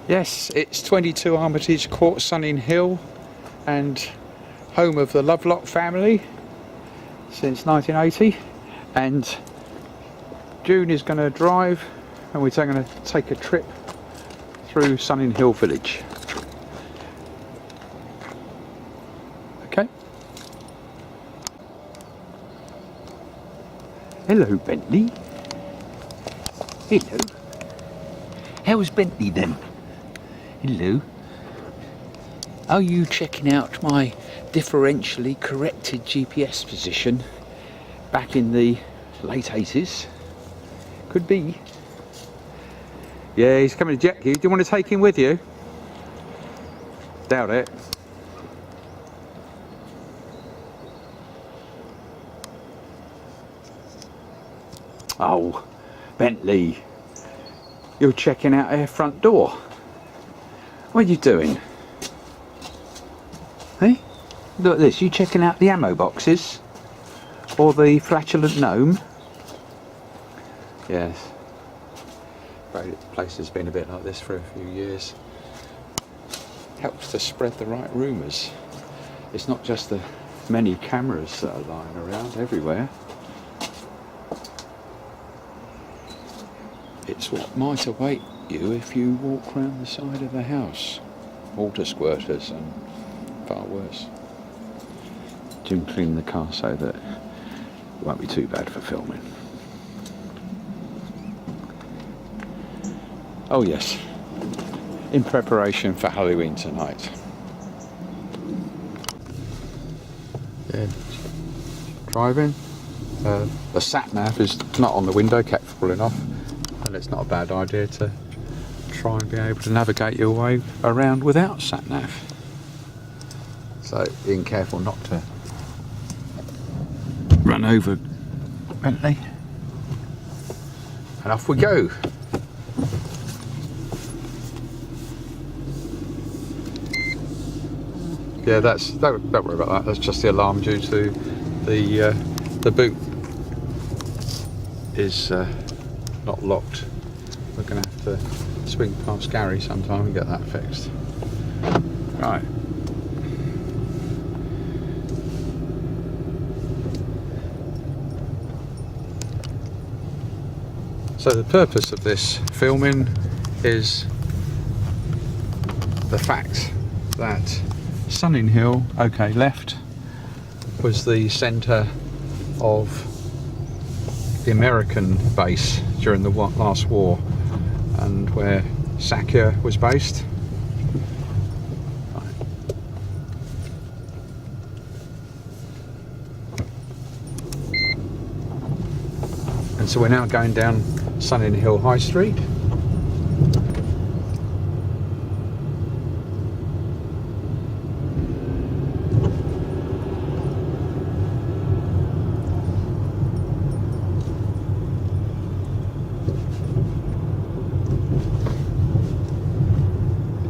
Yes, it's 22 Armitage Court, Sunninghill, and home of the Lovelock family since 1980. And June is going to drive, and we're going to take a trip through Sunninghill village. Okay. Hello, Bentley. Hello. How's Bentley then? Hello. Are you checking out my differentially corrected GPS position back in the late 80s? Could be. Yeah, he's coming to jet you. Do you want to take him with you? Doubt it. Oh, Bentley. You're checking out our front door. What are you doing? Hey? Look at this. You checking out the ammo boxes? Or the flatulent gnome? Yes. The place has been a bit like this for a few years. Helps to spread the right rumours. It's not just the many cameras that are lying around everywhere. It's what might await you if you walk round the side of the house. Water squirters and far worse. Jim cleaned the car so that it won't be too bad for filming. Oh yes, in preparation for Halloween tonight. Yeah. Driving. The sat-nav is not on the window, kept falling off. And it's not a bad idea to try and be able to navigate your way around without sat-nav. So being careful not to run over Bentley. And off we go. Yeah, don't worry about that. That's just the alarm due to the boot is not locked. We're going to have to swing past Gary sometime and get that fixed. Right. So the purpose of this filming is the fact that Sunninghill, okay, left, was the centre of the American base during the last war, and where SACEUR was based. Right. And so we're now going down Sunninghill High Street.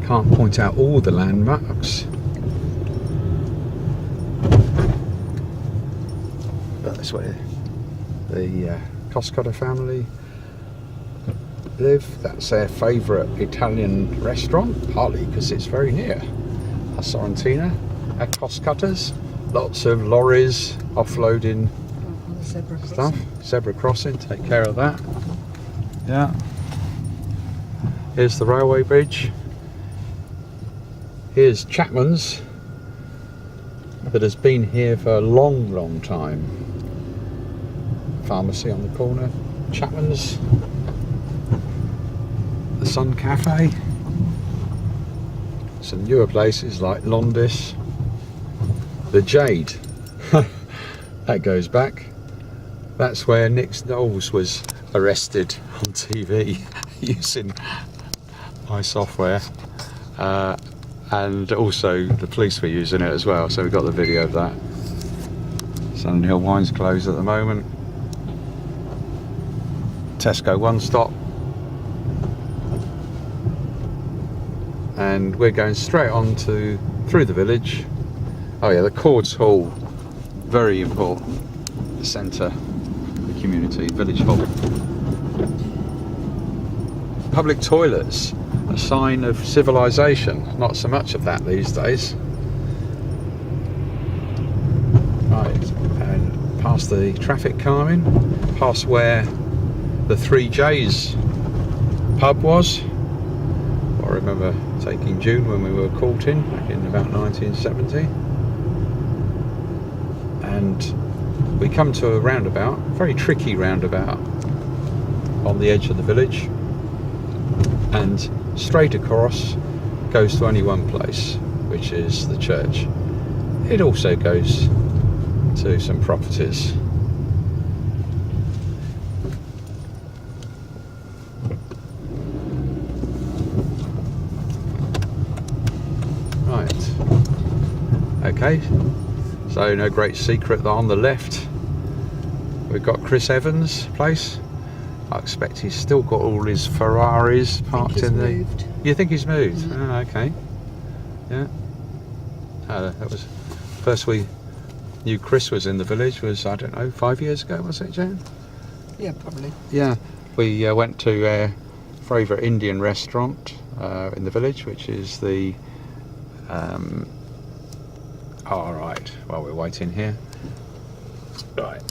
Can't point out all the landmarks, but that's where the Coscotta family live. That's their favourite Italian restaurant, partly because it's very near La Sorrentina at Coscotta's. Lots of lorries offloading stuff. Zebra crossing, take care of that. Yeah. Here's the railway bridge. Here's Chapman's, that has been here for a long time. Pharmacy on the corner. Chapman's. The Sun Cafe. Some newer places like Londis. The Jade. That goes back. That's where Nick Knowles was arrested on TV using my software. And also the police were using it as well, so we got the video of that. Sunninghill Wine's closed at the moment. Tesco One Stop. And we're going straight on through the village. Oh yeah, the Cords Hall, very important. The centre of the community, village hall. Public toilets a sign of civilization. Not so much of that these days. Right, and past the traffic calming, past where the 3J's pub was. I remember taking June when we were caught in back in about 1970. And we come to a roundabout, very tricky roundabout on the edge of the village, and straight across goes to only one place, which is the church. It also goes to some properties. Right, okay, so no great secret that on the left we've got Chris Evans' place. I expect he's still got all his Ferraris parked in the... Moved. You think he's moved? Mm-hmm. Oh, okay. Yeah. That was first we knew Chris was in the village was, I don't know, 5 years ago, was it, Jane? Yeah, probably. Yeah. We went to our favourite Indian restaurant in the village, which is the... all right, while we're waiting here. Right.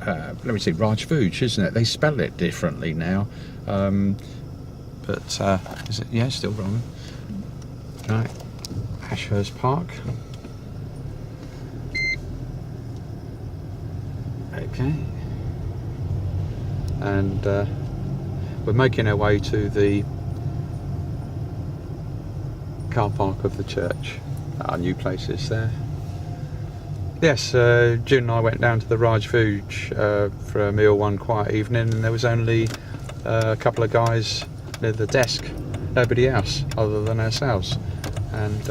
Let me see, Rajvuj, isn't it? They spell it differently now. But is it? Yeah, still wrong. Right, Ashurst Park. Okay. And we're making our way to the car park of the church. Our new place is there. Yes, June and I went down to the Rajvuj for a meal one quiet evening, and there was only a couple of guys near the desk, nobody else other than ourselves. And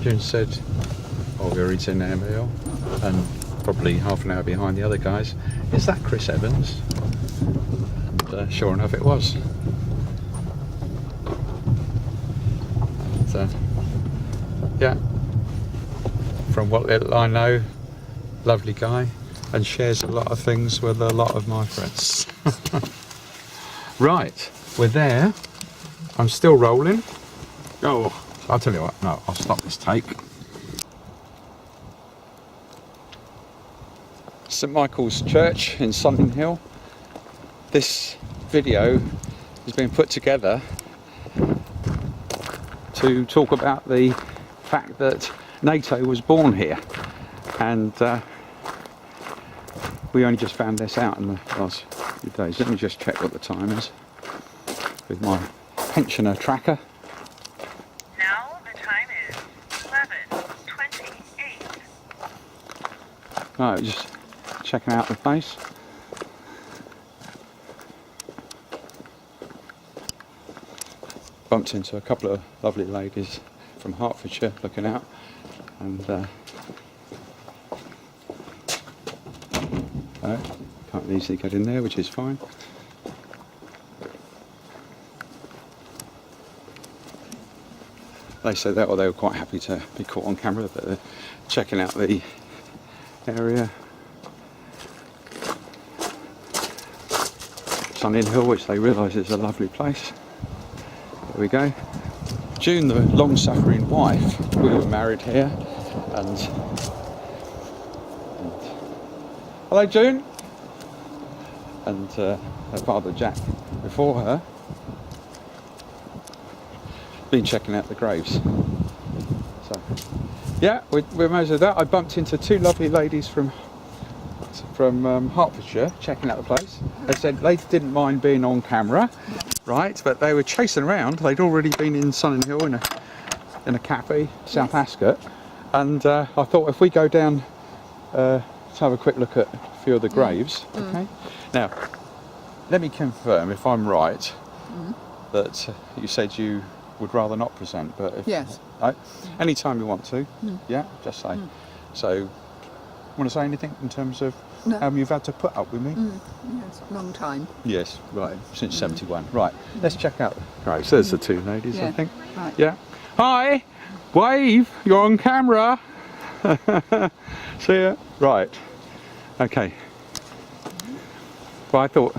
June said, "Oh, we're eating our meal," and probably half an hour behind the other guys, "Is that Chris Evans?" And sure enough, it was. And, yeah. From what little I know, lovely guy, and shares a lot of things with a lot of my friends. Right, we're there. I'm still rolling. Oh, I'll tell you what, no, I'll stop this tape. St Michael's Church in Sunninghill. This video has been put together to talk about the fact that NATO was born here, and we only just found this out in the last few days. Let me just check what the time is with my pensioner tracker. Now the time is 11:28. Right, just checking out the place. Bumped into a couple of lovely ladies from Hertfordshire looking out. And can't easily get in there, which is fine. They said that, or they were quite happy to be caught on camera, but they're checking out the area. Sunninghill, which they realise is a lovely place. There we go. June, the long-suffering wife, we were married here, and hello, June, and her father Jack before her, been checking out the graves. So, yeah, we're most of that. I bumped into two lovely ladies from Hertfordshire checking out the place. They said they didn't mind being on camera. Right, but they were chasing around. They'd already been in Sunninghill in a cafe, South Ascot, and I thought if we go down to have a quick look at a few of the graves. Okay. Now, let me confirm if I'm right that you said you would rather not present, but if, Yes. Any time you want to. Yeah, just say. So, want to say anything in terms of how you've had to put up with me? Yes, long time. Yes, right, since 71. Right, let's check out the graves. There's the two ladies, I think. Right. Yeah. Hi! Wave! You're on camera! See ya? Right. Okay. Well, I thought,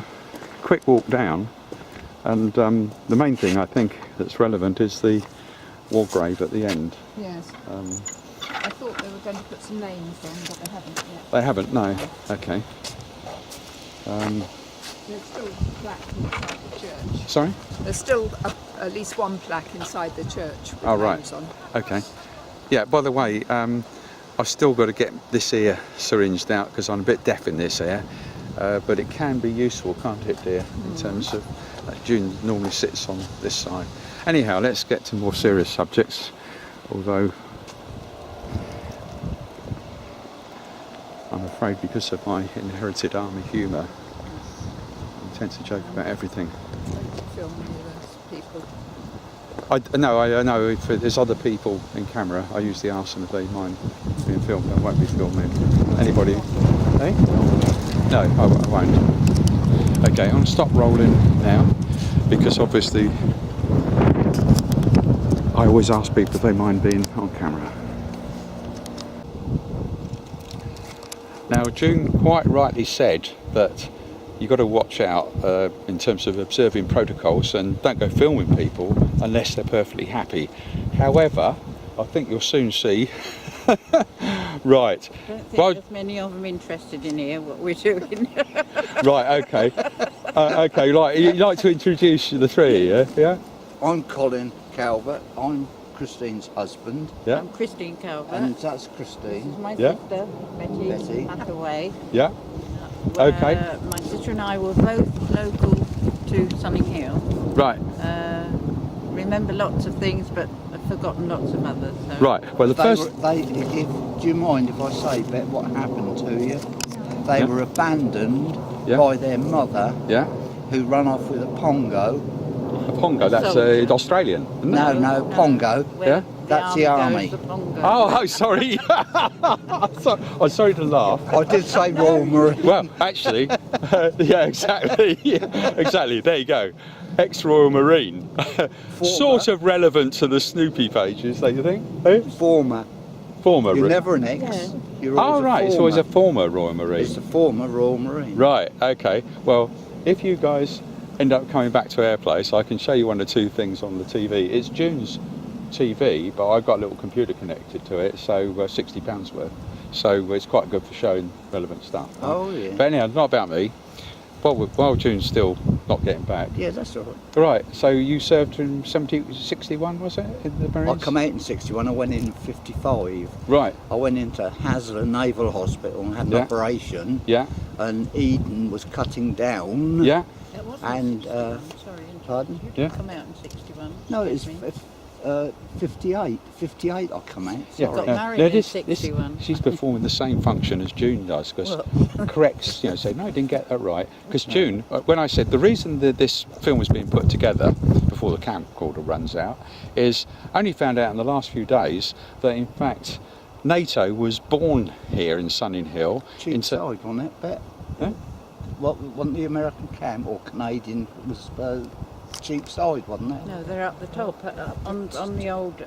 quick walk down, and the main thing I think that's relevant is the war grave at the end. Yes. I thought they were going to put some names on, but they haven't yet. They haven't, no. Okay. There's still a plaque inside the church. Sorry? There's still at least one plaque inside the church with right. names on. Okay. Yeah, by the way, I've still got to get this ear syringed out because I'm a bit deaf in this ear. But it can be useful, can't it, dear, in terms of June normally sits on this side. Anyhow, let's get to more serious subjects, although I'm afraid because of my inherited army humour, I tend to joke about everything. Filming with people. I know if there's other people in camera, I usually ask them if they mind being filmed. I won't be filming anybody. Eh? No, I won't. Okay, I'm going to stop rolling now because obviously I always ask people if they mind being on camera. Now, June quite rightly said that you've got to watch out in terms of observing protocols and don't go filming people unless they're perfectly happy. However, I think you'll soon see. Right. I don't think there's many of them interested in here what we're doing. Right, okay. Okay, like, you'd like to introduce the three, yeah? Yeah? I'm Colin Calvert. I'm Christine's husband. Yeah? I'm Christine Calvert. And that's This Christine. is my Yeah. sister, Betty Hathaway. Yeah? Okay. My sister and I were both local to Sunninghill. Right, Remember lots of things, but I've forgotten lots of others. So. right. Well, the first... Do you mind if I say about what happened to you? They Yeah. were abandoned Yeah. by their mother, Yeah? who ran off with a pongo. A Pongo, that's Soldier. Australian, isn't it? No, pongo. Where Yeah? That's the army. goes, the Pongo. Oh, sorry. I'm sorry to laugh. I did say Royal Marine. Well, actually, yeah, exactly. Yeah, exactly. There you go. Ex-Royal Marine. Sort of relevant to the Snoopy pages, don't you think? Eh? Former. Former. You're never an ex. Yeah. You're always Oh, right. It's always a former Royal Marine. It's a former Royal Marine. Right. Okay. Well, if you guys end up coming back to our place, I can show you one or two things on the TV. It's June's TV, but I've got a little computer connected to it, so £60 worth. So it's quite good for showing relevant stuff. Oh, yeah. But anyhow, not about me. While June's still not getting back. Yeah, that's all right. Right, so you served in 61, was it, in the I Marines? come out in 61, I went in 55. Right, I went into Haslar Naval Hospital and had an Yeah. operation, yeah, and Eden was cutting down. yeah, It wasn't And, 61, sorry. pardon? You Yeah. didn't come out in 61. No, it's excuse me. 58. 58 I come out. yeah. Got Sorry. married in 61. She's performing the same function as June does, because corrects, say, no, I didn't get that right. Because June, when I said the reason that this film was being put together before the camcorder runs out, is I only found out in the last few days that in fact NATO was born here in Sunninghill. Cheap side, wasn't it? Bet. Huh? What, wasn't the American camp or Canadian was cheap side, wasn't it? No, they're up the top, on the old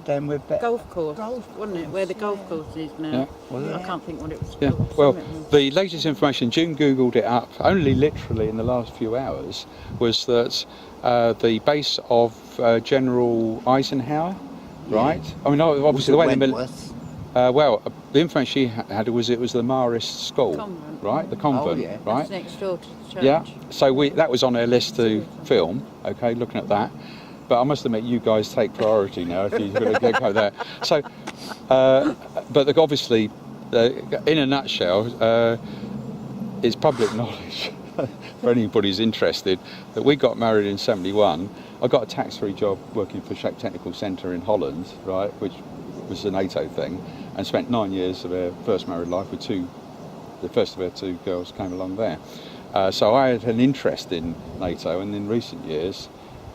Down with Bet. golf course, wasn't it? Where the golf course is now. Yeah. I can't think what it was Yeah, called. well, Something. the latest information, June Googled it up, only literally in the last few hours, was that the base of General Eisenhower, right? I mean, obviously the way Wentworth. the information she had was it was the Marist School, Convent. right? The convent, yeah. right? That's next door to the church. Yeah, so that was on our list to film, okay, looking at that. But I must admit, you guys take priority now if you're going to go there. So, but obviously, in a nutshell, it's public knowledge for anybody who's interested that we got married in 71. I got a tax-free job working for Shape Technical Centre in Holland, right, which was a NATO thing, and spent 9 years of our first married life with the first of our two girls came along there. So I had an interest in NATO, and in recent years,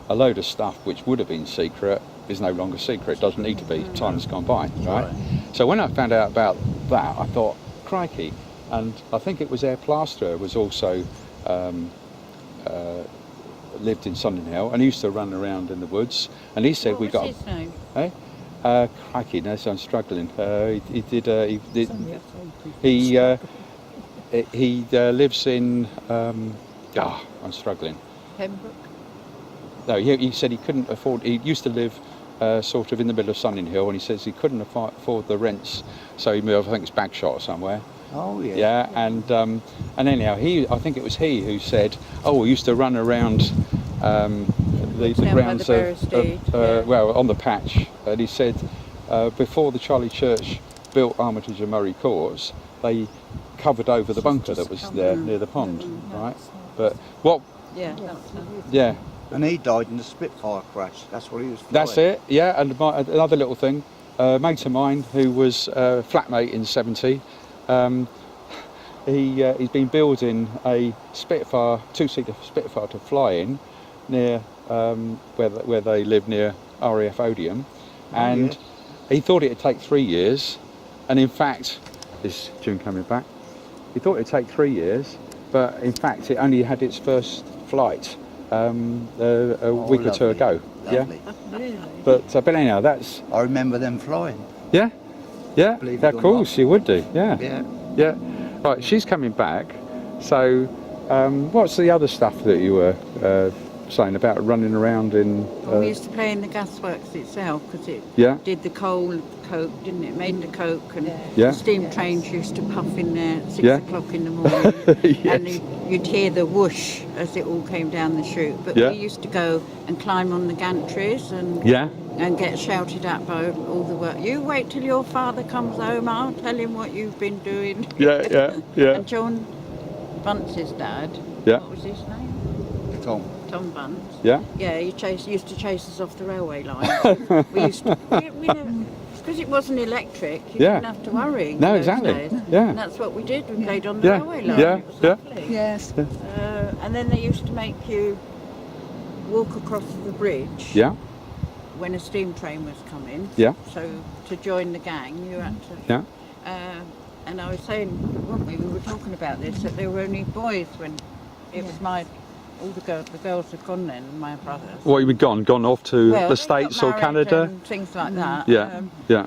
a load of stuff which would have been secret is no longer secret. It doesn't need to be. Time has gone by, right? So when I found out about that, I thought, crikey. And I think it was our plasterer was also lived in Sunninghill, and he used to run around in the woods. And he said What we was got. his name? Eh? Crikey, no, so I'm struggling. He he lives in. I'm struggling. Pembroke. No, he said he couldn't afford. He used to live sort of in the middle of Sunninghill, and he says he couldn't afford the rents, so he moved. I think it's Bagshot or somewhere. Oh yeah. Yeah, and anyhow, I think it was he who said, "Oh, we used to run around the Down by grounds the Barristade, yeah. well, on the patch." And he said before the Charlie Church built Armitage and Murray Courts, they covered over the bunker that was there near the pond, right? But what? Yeah, that was nice. Yeah. And he died in the Spitfire crash. That's what he was flying. That's it, yeah. And another little thing, a mate of mine who was flatmate in 70, he's been building a Spitfire, two-seater Spitfire to fly in near where they live near RAF Odium, and he thought it'd take 3 years, and in fact, is June coming back? He thought it'd take 3 years, but in fact it only had its first flight a week or two ago. Lovely. Really? But anyhow, that's I remember them flying. yeah, Believe it of or course not. you would do. Yeah, Yeah. yeah. Right, she's coming back. So, what's the other stuff that you were saying about running around in? Well, we used to play in the gasworks itself because it Yeah. did the coal coke, didn't it? Made the coke, and Yeah. the steam trains used to puff in there at 6 Yeah. o'clock in the morning, Yes. and you'd hear the whoosh as it all came down the chute. But Yeah. we used to go and climb on the gantries and Yeah. and get shouted at by all the work. You wait till your father comes home. I'll tell him what you've been doing. Yeah. And John Bunce's dad. Yeah. What was his name? Tom. Tom Bunce. Yeah. Yeah, he used to chase us off the railway line. we used to, because it wasn't electric, you Yeah. didn't have to worry. in No, those exactly. days. Yeah. And that's what we did. We played on the Yeah. railway line. Yeah. It was Yeah. lovely. Yes. And then they used to make you walk across the bridge Yeah. when a steam train was coming. Yeah. So to join the gang, you had to. Yeah. And I was saying, weren't we? We were talking about this, that there were only boys when it was all the girls had gone then, my brothers. What, you were gone off to Well, the they States got or married Canada? and things like that. Yeah. Yeah.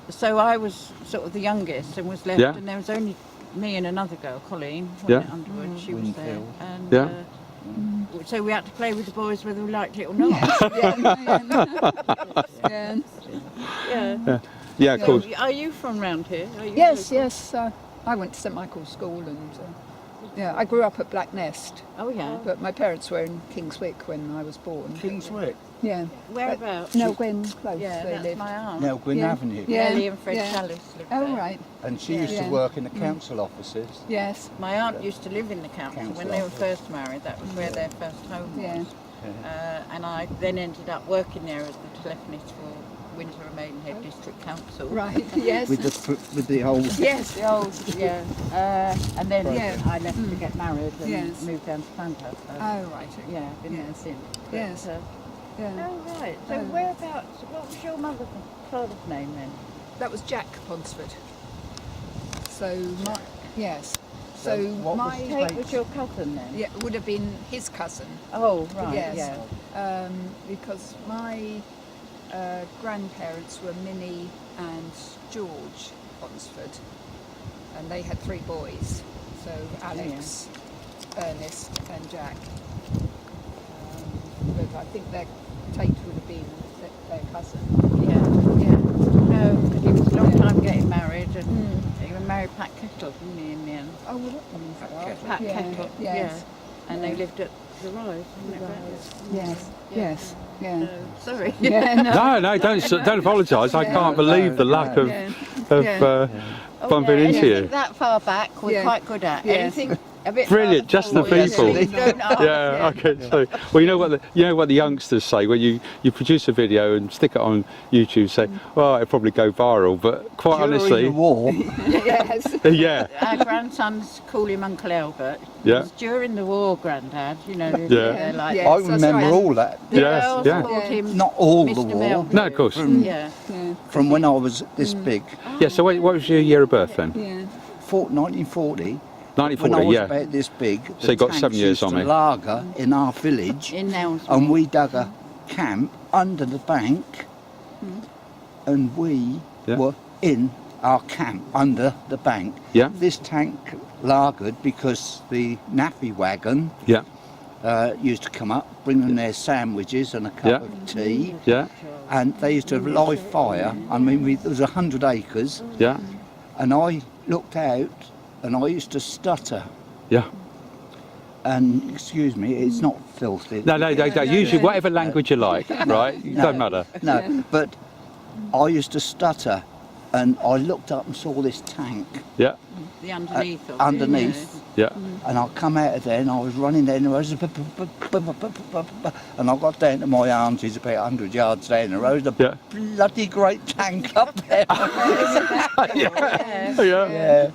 So I was sort of the youngest and was left, Yeah. and there was only me and another girl, Colleen, Yeah. Underwood. She was there, Winfield. and Yeah. so we had to play with the boys whether we liked it or not. Yeah. Yeah. Yeah, of So, course. are you from round here? Are you Yes, local? yes. I went to St Michael's School and I grew up at Black Nest, Oh yeah. but my parents were in Kingswick when I was born. Kingswick. Yeah. Whereabouts? No, Gwen Close Yeah, they that's lived. my aunt. Now Gwyn Yeah. Avenue. Yeah. Ellie and Fred yeah. Chalice lived Oh, there. right. And she used Yeah. to work in the council offices. Yes. My aunt used to live in the council when they were first married. That was where their first home was. Yeah. And I then ended up working there as the telephonist for Windsor and Maidenhead District Council. Right. Yes. With the old. Yes. The old, yeah. And then Yeah. I left to get married and Yes. moved down to Sandhurst. So, Oh, right. yeah, been there Yes. since. Yes. Yeah. Oh, right. So Oh. whereabouts, what was your father's name then? That was Jack Ponsford. So my yes. So what was my Kate was your cousin then? yeah would have been his cousin. Oh, right, Yes. yeah. Because my grandparents were Minnie and George Ponsford, and they had 3 boys. So Alex, Ernest, and Jack. But I think Tate would have been their cousin. Yeah. No, because he was a long time getting married and he married Pat Kettle, didn't he, in the end? Oh, well, Pat Yeah, Kettle, yes. And they lived at the Rise, wasn't it? yes, Yeah. yes, yeah. Sorry. Yeah, no. No, don't apologise. I can't believe the luck of Yeah. bumping into Anything you. that far back, we're Yeah. quite good at. Yes. Anything a bit Brilliant, farther just the forward, people. we don't ask. Yeah, okay. So, well, you know what the youngsters say when you produce a video and stick it on YouTube. Say, well, it'll probably go viral, but quite During honestly, the war, Yes. yeah, Our grandsons call him Uncle Albert. Yeah. It was during the war, Grandad. You know, Yeah. they're like Yes, I that's remember right. all that. the Yes, girls yeah. called him Not all Mr. the war. Melville. No, of course. Yeah. Yeah. From when I was this big. yeah. So, what was your year of birth then? Yeah. 1940. When I 1940. was Yeah. about this big, So you got 7 tanks years used on to me. lager in our village, In Nelsby. and we dug a camp under the bank, and we Yeah. were in our camp under the bank. Yeah. This tank lagered because the naffy wagon Yeah. used to come up, bring them their sandwiches and a cup Yeah. of tea, Yeah. and they used to have live fire. I mean, there was 100 acres, Yeah. and I looked out, and I used to stutter. Yeah. And excuse me, it's not filthy. No. Usually, whatever language you like, right? It don't matter. No, but I used to stutter, and I looked up and saw this tank Yeah. The underneath of it, underneath, Yeah. and I come out of there, and I was running there, and I was, and I got down to my aunties about 100 yards down the road. A Yeah. bloody great tank up there. Yeah. Yeah,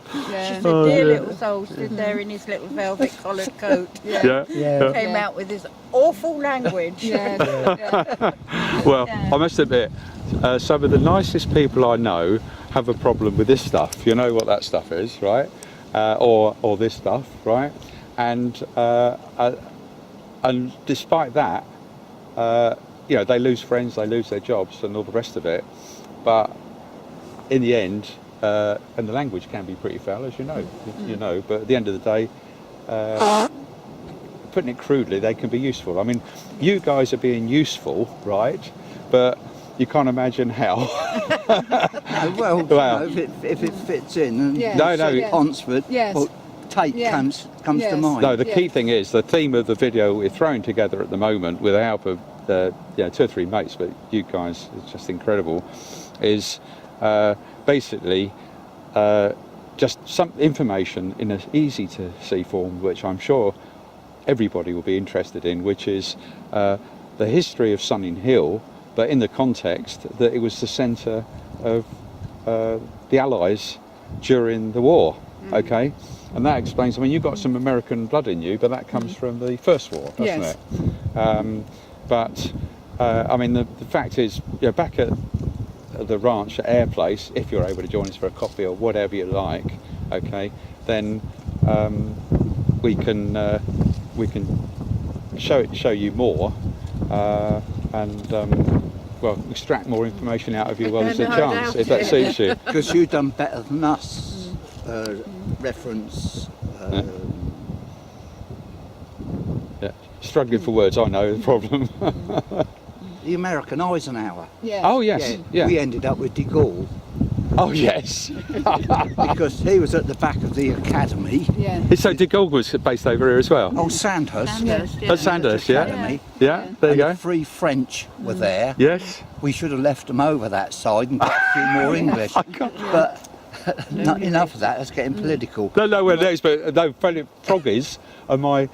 Just Oh, a dear dear. little soul stood there in his little velvet collared coat. Yeah. yeah. Came out with his awful language. Yeah. Well, I must admit, some of the nicest people I know have a problem with this stuff. You know what that stuff is, right? Or this stuff, right? And despite that, you know, they lose friends, they lose their jobs, and all the rest of it. But in the end, and the language can be pretty foul, as you know. You know, but at the end of the day, putting it crudely, they can be useful. I mean, you guys are being useful, right? But you can't imagine how. No, well, Wow. you know, if it fits in, and Yeah. No, say yeah. Onsford, Yes. well, Tate Yeah. comes Yes. to mind. No, the key Yeah. thing is the theme of the video we're throwing together at the moment, with the help of you know, 2 or 3 mates, but you guys, it's just incredible, is basically just some information in an easy to see form, which I'm sure everybody will be interested in, which is the history of Sunninghill, but in the context that it was the centre of the Allies during the war. Okay, and that explains. I mean, you've got some American blood in you, but that comes from the First War, doesn't Yes. it? But I mean, the fact is, you know, back at the ranch at Air Place, if you're able to join us for a coffee or whatever you like, okay, then we can show you more and well, extract more information out of you while there's a No chance, doubt. if that suits you. Because you've done better than us. Reference. Yeah. Struggling for words, I know the problem. The American Eisenhower. Yeah. Oh yes, yeah. We ended up with de Gaulle Oh yes. because he was at the back of the academy. Yeah. So de Gaulle was based over here as well. Oh, Sandhurst. Sandhurst, Oh, Sandhurst, yeah. Academy. Yeah, there you And go. 3 French were there. Yes. We should have left them over that side and got a few more English. But not enough of that. That's getting political. No, well, but no, Froggies are my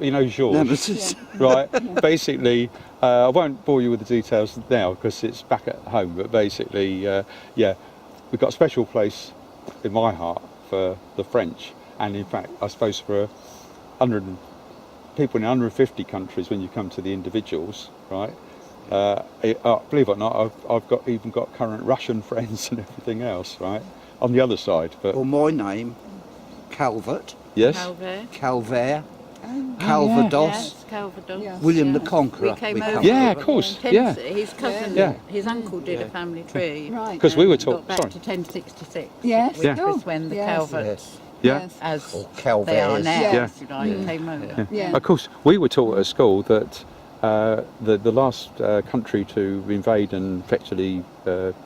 you know, Georges, Nemesis. right? Basically, I won't bore you with the details now because it's back at home. But basically, yeah, we've got a special place in my heart for the French, and in fact, I suppose for 100 people in 150 countries when you come to the individuals, right? Believe it or not, I've even got current Russian friends and everything else, right, on the other side. But Well, my name, Calvert, yes, Calvert, Calvados, Yes, Calvados. Yeah. William the Yeah. Conqueror. We came we over. come yeah, over. of course, yeah, His cousin, Yeah. his uncle did a family tree. Right. because we were and taught. got back Sorry, to 1066. Yes. Which Yeah. was when the Yes. Calverts, yeah. Yes. as Or they are Calvaires. now, Yeah. if you like, came over. Yeah. Of course, we were taught at school that the last country to invade and effectively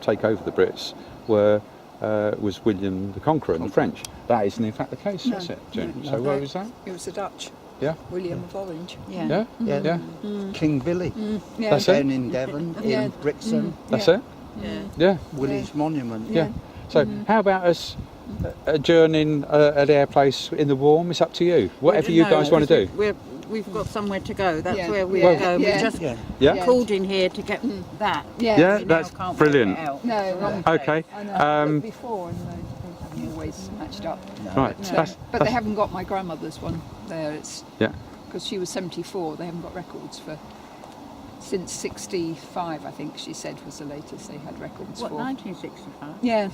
take over the Brits was William the Conqueror and the French. That isn't in fact the case, No. is it, June? No. So where was that? It was the Dutch. Yeah. William of Orange. Yeah. Yeah, Yeah. yeah. King Billy, Yeah. That's it. down in Devon, Yeah. in Brixton, That's Yeah. it. Yeah. Yeah, Willie's Monument. yeah. So how about us adjourning at Air Place in the warm? It's up to you. Whatever you No, guys want to do. We've got somewhere to go. That's Yeah. where we're Yeah. going. Yeah. We just Yeah. Yeah. called in here to get that. Yeah. Yeah. We now that's can't work brilliant. it out. No, wrong. Okay. I know. Um, Before, and they haven't always matched up. Right. No, That's, but they that's- haven't got my grandmother's one there. It's Yeah. because she was 74. They haven't got records for since 65. I think she said was the latest they had records What, for. 1965? Yeah,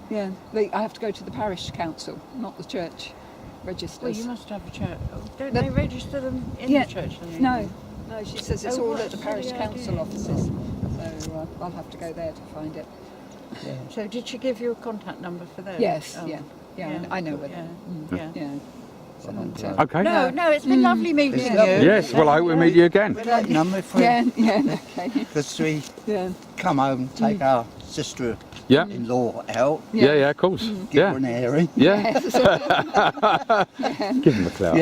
yeah. I have to go to the parish council, not the church registers. Well, you must have a church. Don't But- they register them in Yeah. the church? then? No, no. She says it's Oh, all what at the a parish silly council idea. offices. So I'll have to go there to find it. So did she give you a contact number for those? Yes, Oh. yeah. I know where they Yeah. yeah. So, Okay. No, it's been lovely meeting you. Yes, well, I hope we meet you again. We'd like number if we, yeah, okay. because we Yeah. come home, take our sister-in-law Yeah. out, Yeah, of course. give her Yeah. an airing. Yeah. Give him a clap.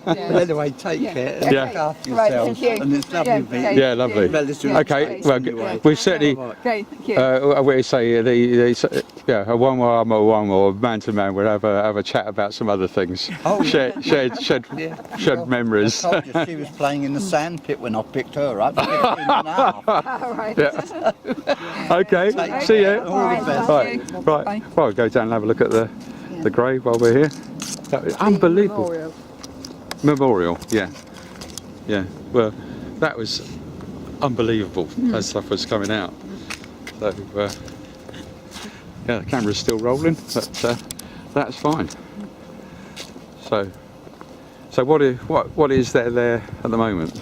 Well, anyway, take care. Yeah. Look after Right, yourself. thank you. And it's lovely Yeah, meeting okay. you. Yeah, lovely. Well, it's Okay, great well, anyway. we certainly, Okay, thank you. we say a one-on-one or man-to-man, we'll have a chat about some other things. Oh, yeah. Shared memories. I told you she was playing in the sand pit when I picked her up. 15 and a half. All right. Yeah. Okay, see you. All the best. Thank you. Right. Bye. Well, go down and have a look at the grave while we're here. That was unbelievable. Memorial, yeah. Well, that was unbelievable as stuff was coming out. So, the camera's still rolling, but that's fine. So what is there at the moment?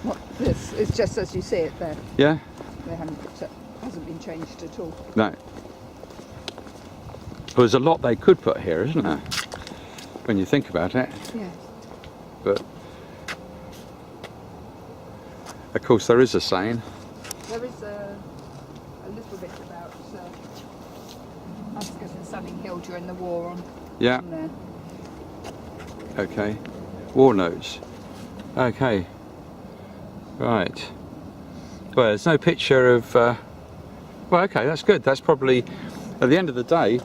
What, this is just as you see it there. Yeah? They hasn't been changed at all. No. There's a lot they could put here, isn't there? When you think about it. Yeah. But of course there is a saying. There is a little bit about Oscars in Sunninghill during the war on Yeah. there. Okay. War notes. Okay. Right. Well, there's no picture of. Well, okay, that's good. That's probably, at the end of the day,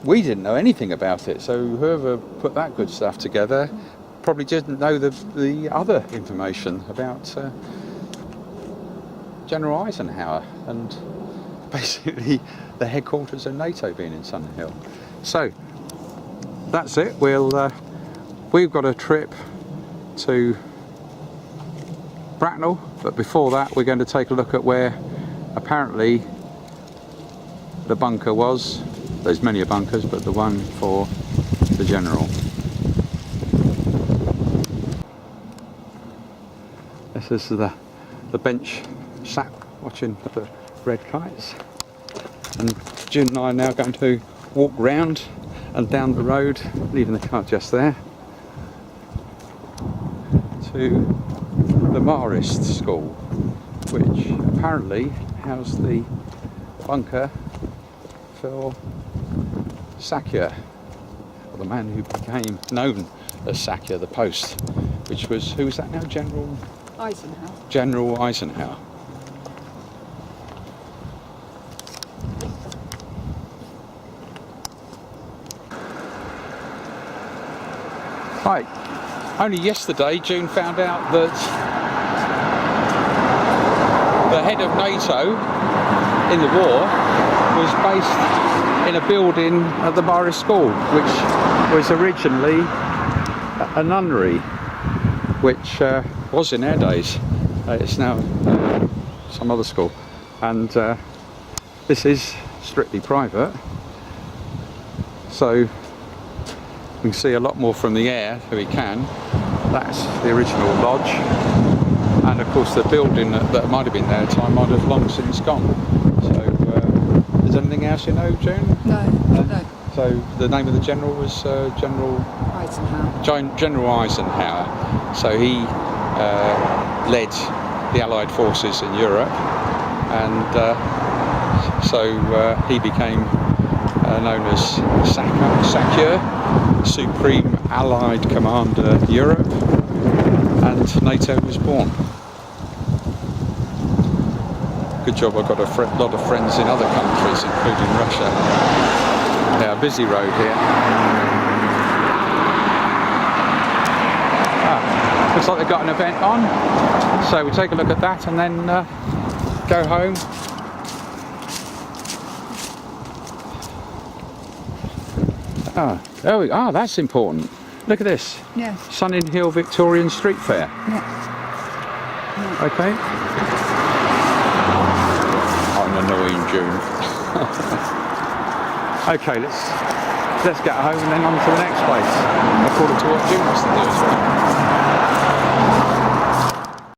we didn't know anything about it. So whoever put that good stuff together probably didn't know the other information about General Eisenhower and basically the headquarters of NATO being in Sunninghill. So that's it. We've got a trip to Bracknell, but before that we're going to take a look at where apparently the bunker was. There's many bunkers, but the one for the general. This is the bench sat watching the red kites, and June and I are now going to walk round and down the road, leaving the car just there, to the Marist School, which apparently housed the bunker for SACEUR, or the man who became known as SACEUR, the post, which was, who was that now? Eisenhower. General Eisenhower. Right, only yesterday June found out that the head of NATO in the war was based in a building at the Marist School, which was originally a nunnery, which was in our days. It's now some other school, and this is strictly private, so we can see a lot more from the air if we can. That's the original lodge, and of course the building that might have been there at the time might have long since gone. So is there anything else you know, June? No. So the name of the general was General Eisenhower. General Eisenhower. So he led the Allied forces in Europe, and so he became known as SACEUR, Supreme Allied Commander Europe, and NATO was born. Good job, I've got a lot of friends in other countries, including Russia. Yeah, busy road here. Looks like they've got an event on, so we'll take a look at that and then go home. There we go. Oh, that's important. Look at this. Yeah. Sunninghill Victorian Street Fair. Yeah. Okay. I'm annoying June. Okay, let's get home and then on to the next place, according to what June wants to do as well.